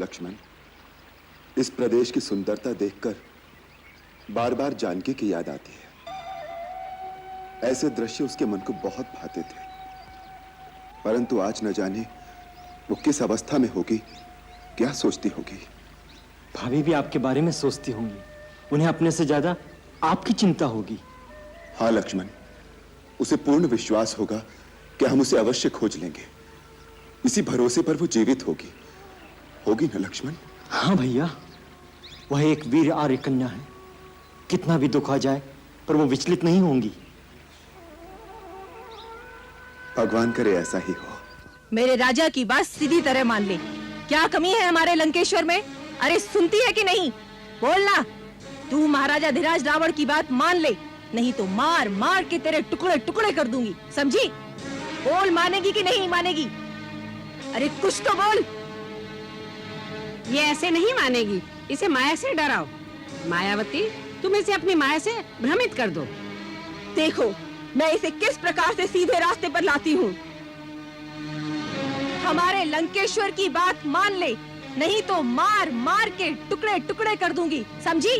लक्ष्मण, इस प्रदेश की सुंदरता देखकर बार बार जानकी की याद आती है। ऐसे दृश्य उसके मन को बहुत भाते थे, परंतु आज न जाने वो किस अवस्था में होगी, क्या सोचती होगी। भाभी भी आपके बारे में सोचती होंगी, उन्हें अपने से ज्यादा आपकी चिंता होगी। हाँ लक्ष्मण, उसे पूर्ण विश्वास होगा कि हम उसे अवश्य खोज लेंगे। इसी भरोसे पर वो जीवित होगी, होगी ना लक्ष्मण? हाँ भैया, वह एक वीर आर्य कन्या है। कितना भी दुख आ जाए पर वो विचलित नहीं होंगी। भगवान करे ऐसा ही हो। मेरे राजा की बात सीधी तरह मान ले। क्या कमी है हमारे लंकेश्वर में? अरे सुनती है कि नहीं? बोलना। तू महाराजा धीराज रावण की बात मान ले, नहीं तो मार मार के तेरे टुकड़े टुकड़े कर दूंगी, समझी? बोल, मानेगी कि नहीं मानेगी? अरे कुछ तो बोल। ये ऐसे नहीं मानेगी, इसे माया से डराओ। मायावती, तुम इसे अपनी माया से भ्रमित कर दो। देखो मैं इसे किस प्रकार से सीधे रास्ते पर लाती हूँ। हमारे लंकेश्वर की बात मान ले, नहीं तो मार मार के टुकड़े टुकड़े कर दूंगी, समझी?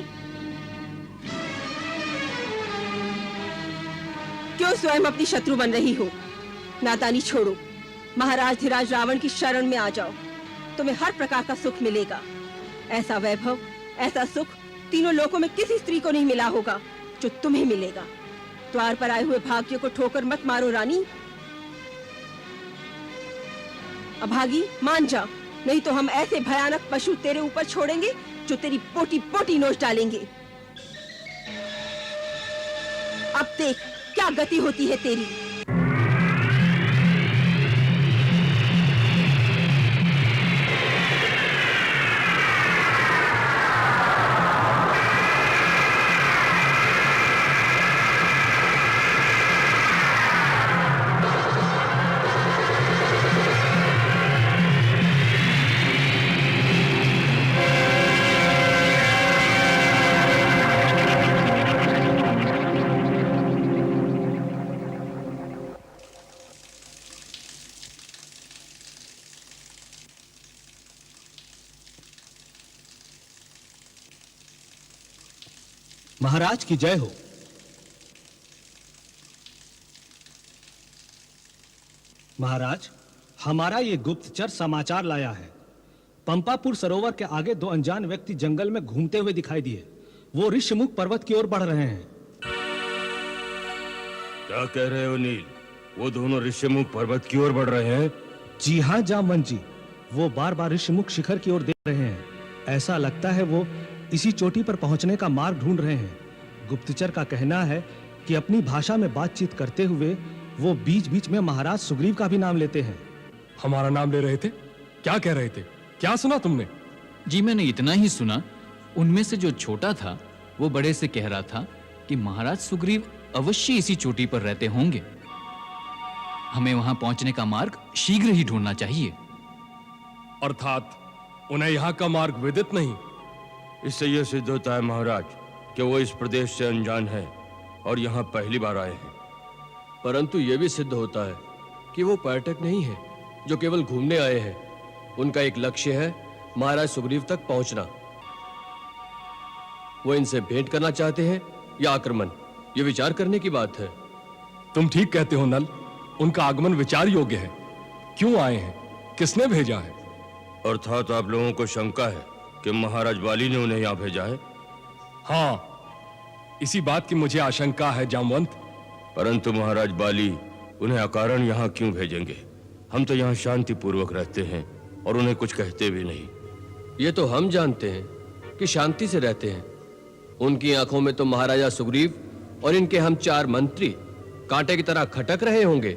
क्यों स्वयं अपनी शत्रु बन रही हो? नादानी छोड़ो, महाराज धीराज रावण की शरण में आ जाओ, तुम्हें हर प्रकार का सुख मिलेगा। ऐसा वैभव, ऐसा सुख तीनों लोकों में किसी स्त्री को नहीं मिला होगा जो तुम्हें मिलेगा। द्वार पर आए हुए भाग्य को ठोकर मत मारो रानी। अभागी, मान जा, नहीं तो हम ऐसे भयानक पशु तेरे ऊपर छोड़ेंगे जो तेरी पोटी पोटी नोच डालेंगे। अब देख क्या गति होती है तेरी। महाराज की जय हो। महाराज, हमारा ये गुप्तचर समाचार लाया है। पंपापुर सरोवर के आगे दो अनजान व्यक्ति जंगल में घूमते हुए दिखाई दिए। वो ऋषिमुख पर्वत की ओर बढ़ रहे हैं। क्या कह रहे हो नील? वो दोनों ऋषिमुख पर्वत की ओर बढ़ रहे हैं? जी हाँ जामवंत जी, वो बार बार ऋषिमुख शिखर की ओर देख रहे हैं। ऐसा लगता है वो इसी चोटी पर पहुंचने का मार्ग ढूंढ रहे हैं। गुप्तचर का कहना है कि अपनी भाषा में बातचीत करते हुए वो बीच बीच में महाराज सुग्रीव का भी नाम लेते हैं। हमारा नाम ले रहे थे? क्या कह रहे थे? क्या सुना तुमने? जी मैंने इतना ही सुना। उनमें से जो छोटा था वो बड़े से कह रहा था कि महाराज सुग्रीव अवश्य इसी चोटी पर रहते होंगे। हमें वहां पहुंचने का मार्ग शीघ्र ही ढूंढना चाहिए। अर्थात उन्हें यहाँ का मार्ग विदित नहीं? इससे यह सिद्ध होता है महाराज कि वो इस प्रदेश से अनजान है और यहाँ पहली बार आए हैं। परंतु यह भी सिद्ध होता है कि वो पर्यटक नहीं है जो केवल घूमने आए हैं। उनका एक लक्ष्य है महाराज सुग्रीव तक पहुंचना। वो इनसे भेंट करना चाहते हैं या आक्रमण, ये विचार करने की बात है। तुम ठीक कहते हो नल, उनका आगमन विचार योग्य है। क्यों आए हैं? किसने भेजा है? अर्थात आप लोगों को शंका है कि महाराज बाली ने उन्हें यहाँ भेजा है? हाँ, इसी बात की मुझे आशंका है जामवंत। परंतु महाराज बाली उन्हें अकारण यहाँ क्यों भेजेंगे? हम तो यहाँ शांति पूर्वक रहते हैं और उन्हें कुछ कहते भी नहीं। ये तो हम जानते हैं कि शांति से रहते हैं। उनकी आंखों में तो महाराजा सुग्रीव और इनके हम 4 मंत्री कांटे की तरह खटक रहे होंगे।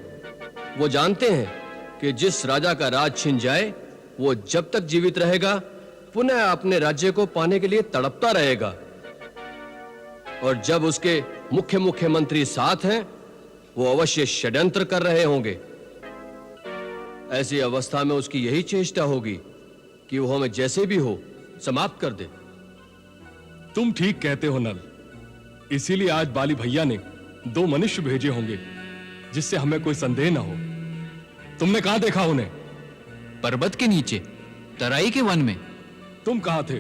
वो जानते हैं कि जिस राजा का राज छिन जाए वो जब तक जीवित रहेगा पुनः अपने राज्य को पाने के लिए तड़पता रहेगा, और जब उसके मुख्य मुख्य मंत्री साथ हैं वो अवश्य षड्यंत्र कर रहे होंगे। ऐसी अवस्था में उसकी यही चेष्टा होगी कि वो हमें जैसे भी हो समाप्त कर दे। तुम ठीक कहते हो नल, इसीलिए आज बाली भैया ने 2 मनुष्य भेजे होंगे जिससे हमें कोई संदेह ना हो। तुमने कहां देखा उन्हें? पर्वत के नीचे, तराई के वन में। तुम कहाँ थे?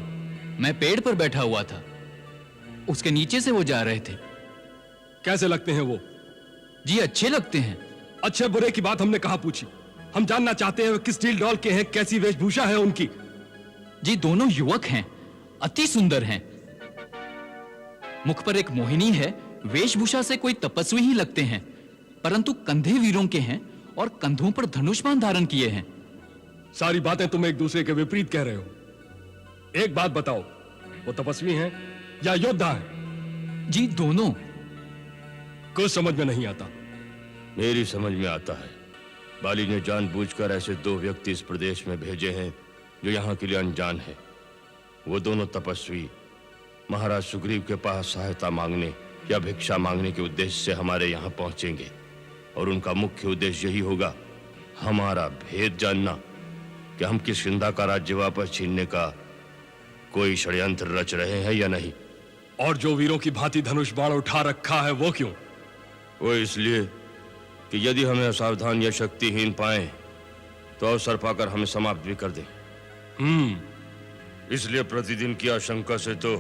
मैं पेड़ पर बैठा हुआ था, उसके नीचे से वो जा रहे थे। कैसे लगते हैं वो? जी अच्छे लगते हैं। अच्छे बुरे की बात हमने कहाँ पूछी। हम जानना चाहते हैं वो किस स्टील डॉल के हैं, कैसी वेशभूषा है उनकी। जी दोनों युवक हैं, अति सुंदर हैं। मुख पर एक मोहिनी है, वेशभूषा से कोई तपस्वी ही लगते हैं, परंतु कंधे वीरों के हैं और कंधों पर धनुष्मान धारण किए हैं। सारी बातें तुम एक दूसरे के विपरीत कह रहे हो। एक बात बताओ, वो तपस्वी हैं या योद्धा हैं? जी दोनों। कुछ समझ में नहीं आता। मेरी समझ में आता है। बाली ने जानबूझकर ऐसे दो व्यक्ति इस प्रदेश में भेजे हैं जो यहाँ के लिए अनजान है। वो दोनों तपस्वी महाराज सुग्रीव के पास सहायता मांगने या भिक्षा मांगने के उद्देश्य से हमारे यहाँ पहुंचेंगे, और उनका मुख्य उद्देश्य यही होगा हमारा भेद जानना कि हम किष्किंधा का राज्य वापस छीनने का कोई षड्यंत्र रच रहे हैं या नहीं। और जो वीरों की भांति धनुष बाण उठा रखा है वो क्यों? वो इसलिए कि यदि हमें असावधान या शक्तिहीन पाएं तो अवसर पाकर हमें समाप्त भी कर दें। इसलिए प्रतिदिन की आशंका से तो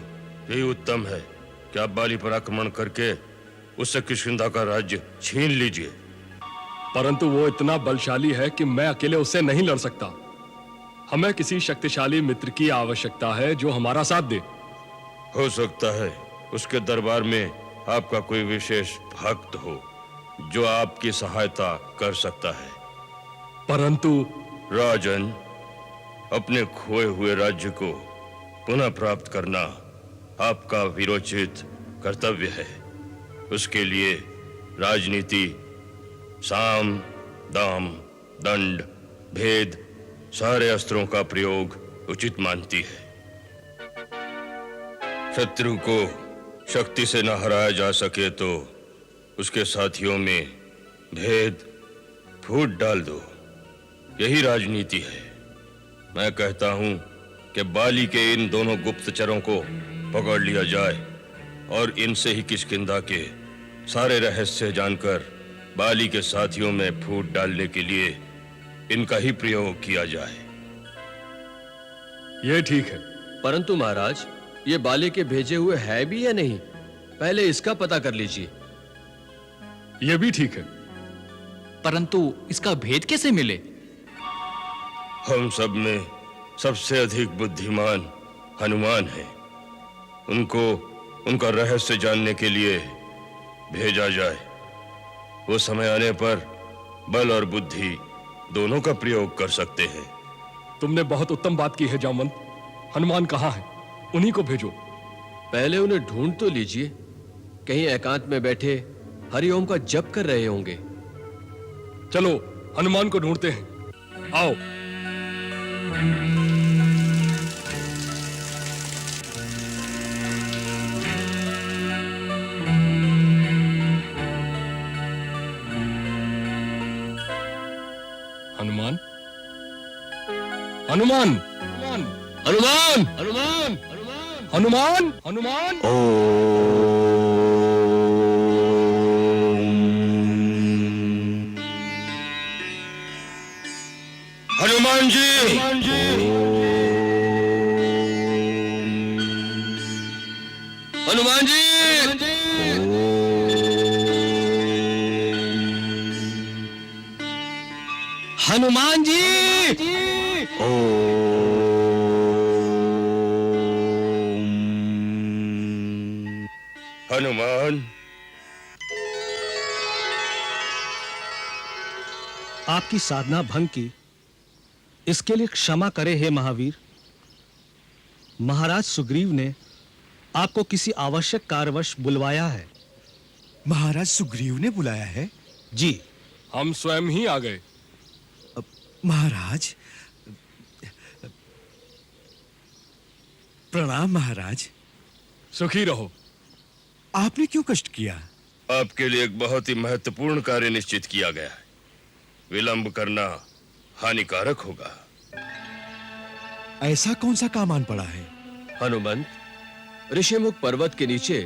यही उत्तम है कि आप बाली पर आक्रमण करके उससे किष्किंधा का राज्य छीन लीजिए। परंतु वो इतना बलशाली है कि मैं अकेले उससे नहीं लड़ सकता। हमें किसी शक्तिशाली मित्र की आवश्यकता है जो हमारा साथ दे। हो सकता है उसके दरबार में आपका कोई विशेष भक्त हो जो आपकी सहायता कर सकता है। परंतु राजन, अपने खोए हुए राज्य को पुनः प्राप्त करना आपका वीरोचित कर्तव्य है। उसके लिए राजनीति, साम, दाम, दंड, भेद, सारे अस्त्रों का प्रयोग उचित मानती है। शत्रु को शक्ति से न हराया जा सके तो उसके साथियों में भेद फूट डाल दो। यही राजनीति है। मैं कहता हूं कि बाली के इन दोनों गुप्तचरों को पकड़ लिया जाए और इनसे ही किष्किंधा के सारे रहस्य जानकर बाली के साथियों में फूट डालने के लिए इनका ही प्रयोग किया जाए। ये ठीक है। परंतु महाराज, ये बाली के भेजे हुए है भी या नहीं, पहले इसका पता कर लीजिए। ये भी ठीक है। परंतु इसका भेद कैसे मिले? हम सब में सबसे अधिक बुद्धिमान हनुमान है। उनको उनका रहस्य जानने के लिए भेजा जाए। वो समय आने पर बल और बुद्धि दोनों का प्रयोग कर सकते हैं। तुमने बहुत उत्तम बात की है जामवंत। हनुमान कहाँ है? उन्हीं को भेजो। पहले उन्हें ढूंढ तो लीजिए, कहीं एकांत में बैठे हरिओम का जप कर रहे होंगे। चलो हनुमान को ढूंढते हैं। आओ। हनुमान, हनुमान, हनुमान, हनुमान, हनुमान, हनुमान, हनुमान। हनुमान जी, हनुमान जी, हनुमान जी, हनुमान जी। हनुमान, आपकी साधना भंग की, इसके लिए क्षमा करे हे महावीर। महाराज सुग्रीव ने आपको किसी आवश्यक कार्यवश बुलवाया है। महाराज सुग्रीव ने बुलाया है? जी। हम स्वयं ही आ गए। महाराज, प्रणाम महाराज। सुखी रहो। आपने क्यों कष्ट किया? आपके लिए एक बहुत ही महत्वपूर्ण कार्य निश्चित किया गया है। विलंब करना हानिकारक होगा। ऐसा कौन सा काम आन पड़ा है? हनुमंत, ऋषिमुख पर्वत के नीचे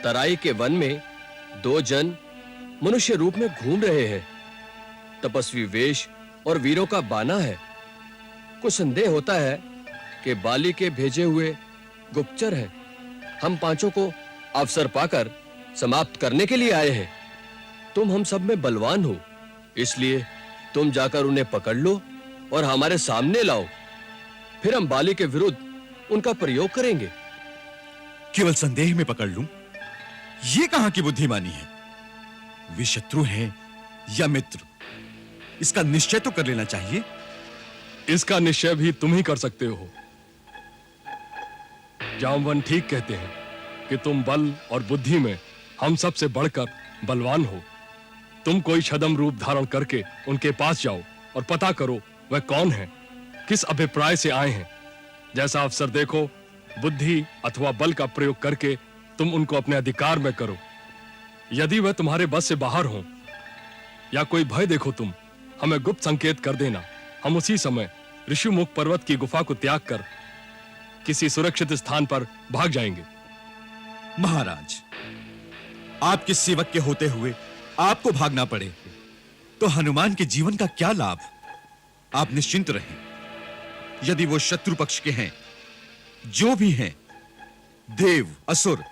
तराई के वन में दो जन मनुष्य रूप में घूम रहे हैं। तपस्वी वेश और वीरों का बाना है। कुछ संदेह होता है कि बाली के भेजे हुए गुप्तचर हैं। हम पांचों को अवसर पाकर समाप्त करने के लिए आए हैं। तुम हम सब में बलवान हो, इसलिए तुम जाकर उन्हें पकड़ लो और हमारे सामने लाओ। फिर हम बाली के विरुद्ध उनका प्रयोग करेंगे। केवल संदेह में पकड़ लूं, ये कहां की बुद्धिमानी है? वे शत्रु हैं या मित्र, इसका निश्चय तो कर लेना चाहिए। इसका निश्चय भी तुम ही कर सकते हो। जामवन ठीक कहते हैं कि तुम बल और बुद्धि में हम सब से बढ़कर बलवान हो। तुम कोई छद्म रूप धारण करके उनके पास जाओ और पता करो वह कौन है, किस अभिप्राय से आए हैं। जैसा अवसर देखो, बुद्धि अथवा बल का प्रयोग करके तुम उनको अपने अधिकार में करो। यदि वह तुम्हारे बस से बाहर हो या कोई भय देखो, तुम हमें गुप्त संकेत कर देना। हम उसी समय ऋषिमुख पर्वत की गुफा को त्याग कर किसी सुरक्षित स्थान पर भाग जाएंगे। महाराज, आपके सेवक के होते हुए आपको भागना पड़े तो हनुमान के जीवन का क्या लाभ? आप निश्चिंत रहें। यदि वो शत्रु पक्ष के हैं, जो भी हैं, देव, असुर,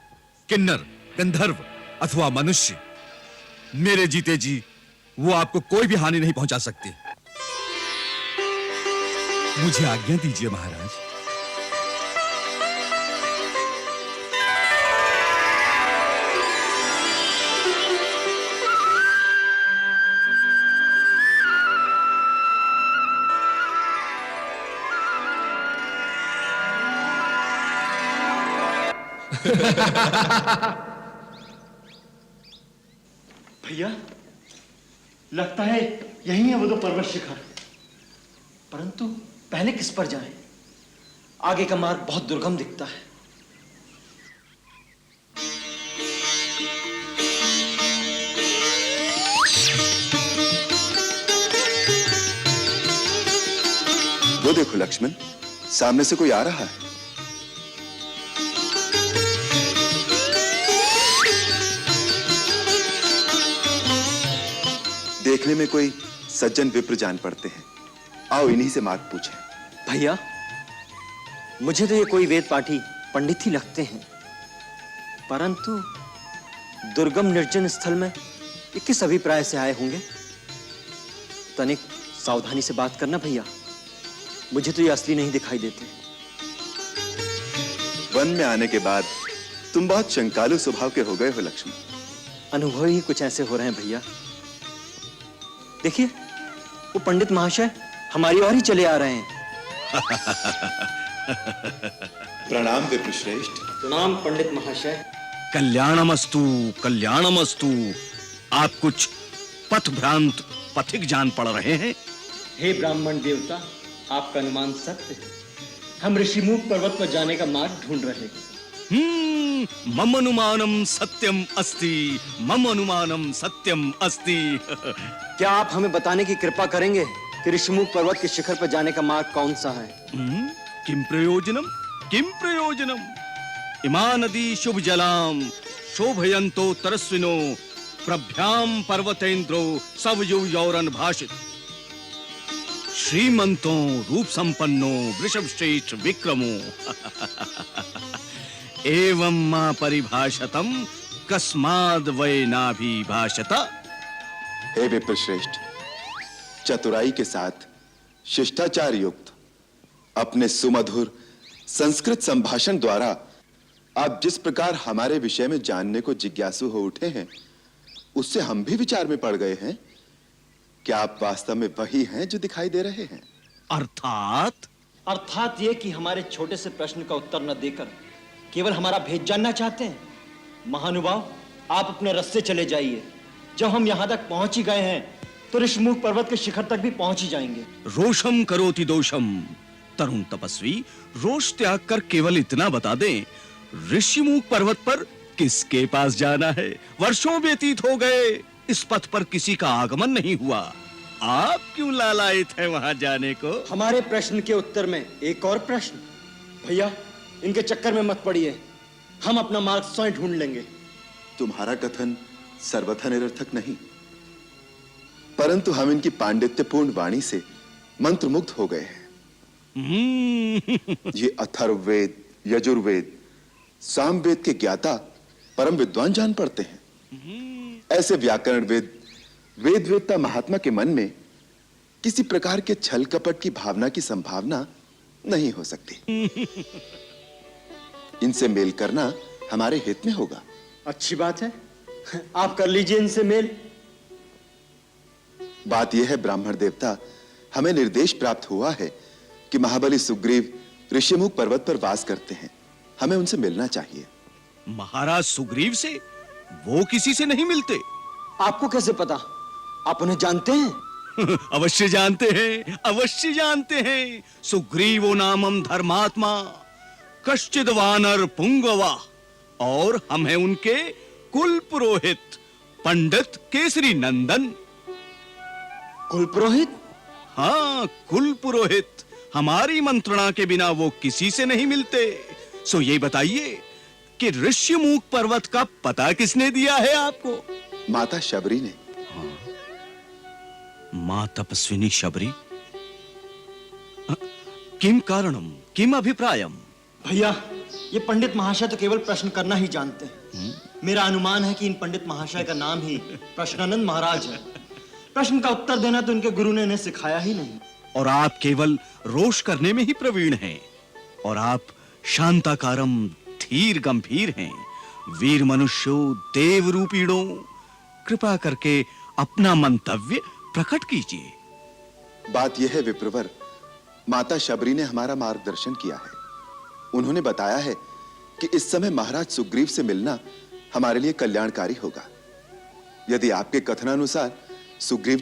किन्नर, गंधर्व अथवा मनुष्य, मेरे जीते जी वो आपको कोई भी हानि नहीं पहुंचा सकते। मुझे आज्ञा दीजिए महाराज। भैया, लगता है यही है वो दो पर्वत शिखर। परंतु पहले किस पर जाएं? आगे का मार्ग बहुत दुर्गम दिखता है। वो देखो लक्ष्मण, सामने से कोई आ रहा है। देखने में कोई सज्जन विप्र जान पड़ते हैं। आओ इन्हीं से मार्ग पूछें। भैया, मुझे तो ये कोई वेद पाठी पंडित ही लगते हैं, परंतु दुर्गम निर्जन स्थल में ये किस अभिप्राय से आए होंगे? तनिक सावधानी से बात करना भैया, मुझे तो ये असली नहीं दिखाई देते। वन में आने के बाद तुम बहुत शंकालु स्वभाव के हो गए हो लक्ष्मण। अनुभव ही कुछ ऐसे हो रहे हैं भैया। देखिए, वो पंडित महाशय हमारी ओर ही चले आ रहे हैं। प्रणाम विप्रश्रेष्ठ। प्रणाम पंडित महाशय। कल्याणमस्तु, कल्याणमस्तु। आप कुछ पथ भ्रांत पथिक जान पड़ रहे हैं। हे ब्राह्मण देवता, आपका अनुमान सत्य है। हम ऋषिमुख पर्वत पर जाने का मार्ग ढूंढ रहे हैं। मम अनुमानम सत्यम अस्ति, मम अनुमानम सत्यम अस्ति। क्या आप हमें बताने की कृपा करेंगे कि ऋषिमुख पर्वत के शिखर पर जाने का मार्ग कौन सा है? किम प्रयोजनम, किम प्रयोजनम? इमा नदी शुभ जलाम शोभयंतो तरस्विनो प्रभ्याम पर्वतेन्द्रो सवयु यौरन भाषित। श्रीमंतो रूप संपन्नो वृषभ श्रेष्ठ विक्रमो एवं मां परिभाषतम कस्माद वै नाभिभाषत। हे विप्रश्रेष्ठ, चतुराई के साथ शिष्टाचार युक्त अपने सुमधुर संस्कृत संभाषण द्वारा आप जिस प्रकार हमारे विषय में जानने को जिज्ञासु हो उठे हैं, उससे हम भी विचार में पड़ गए हैं। क्या आप वास्तव में वही हैं जो दिखाई दे रहे हैं? अर्थात ये कि हमारे छोटे से प्रश्न का उत्तर न देकर केवल हमारा भेद जानना चाहते हैं। महानुभाव, आप अपने रास्ते चले जाइए। जब हम यहाँ तक पहुंच ही गए हैं तो ऋषिमुख पर्वत के शिखर तक भी पहुंच ही जाएंगे। रोषम करोति दोषम। तरुण तपस्वी, रोष त्याग कर केवल इतना बता दें, ऋषिमुख पर्वत पर किसके पास जाना है? वर्षों व्यतीत हो गए, इस पथ पर किसी का आगमन नहीं हुआ। आप क्यों लालायित हैं वहां जाने को? हमारे प्रश्न के उत्तर में एक और प्रश्न। भैया, इनके चक्कर में मत पड़िए, हम अपना मार्ग स्वयं ढूंढ लेंगे। तुम्हारा कथन सर्वथा निरर्थक नहीं, परंतु हम इनकी पांडित्यपूर्ण वाणी से मंत्रमुग्ध हो गए हैं। ये अथर्ववेद, यजुर्वेद, सामवेद के ज्ञाता परम विद्वान जान पड़ते हैं। ऐसे व्याकरण वेद, वेद वेदता महात्मा के मन में किसी प्रकार के छल कपट की भावना की संभावना नहीं हो सकती। इनसे मेल करना हमारे हित में होगा। अच्छी बात है, आप कर लीजिए इनसे मेल। बात यह है ब्राह्मण देवता, हमें निर्देश प्राप्त हुआ है कि महाबली सुग्रीव ऋषिमुख पर्वत पर वास करते हैं, हमें उनसे मिलना चाहिए। महाराज सुग्रीव से? वो किसी से नहीं मिलते। आपको कैसे पता? आप उन्हें जानते हैं? अवश्य जानते हैं, अवश्य जानते हैं। सुग्रीवो नामम धर्मात्मा कश्चिद वानर पुंगवा, और हम हैं उनके कुल पुरोहित पंडित केसरी नंदन। कुल पुरोहित? हाँ, कुल पुरोहित। हमारी मंत्रणा के बिना वो किसी से नहीं मिलते। सो ये बताइए कि ऋष्यमुख पर्वत का पता किसने दिया है आपको? माता शबरी ने। मां तपस्विनी शबरी? किम कारणम, किम अभिप्रायम? भैया, ये पंडित महाशय तो केवल प्रश्न करना ही जानते हैं। मेरा अनुमान है कि इन पंडित महाशय का नाम ही प्रश्नानंद महाराज है। प्रश्न का उत्तर देना तो इनके गुरु ने इन्हें सिखाया ही नहीं। और आप केवल रोष करने में ही प्रवीण हैं, और आप शांताकारम धीर गंभीर हैं। वीर मनुष्यो देव रूपीणों, कृपा करके अपना मंतव्य प्रकट कीजिए। बात यह है विप्रवर, माता शबरी ने हमारा मार्गदर्शन किया है। उन्होंने बताया है कि इस समय महाराज सुग्रीव से मिलना हमारे लिए कल्याणकारी होगा। यदि आपके कथनानुसार सुग्रीव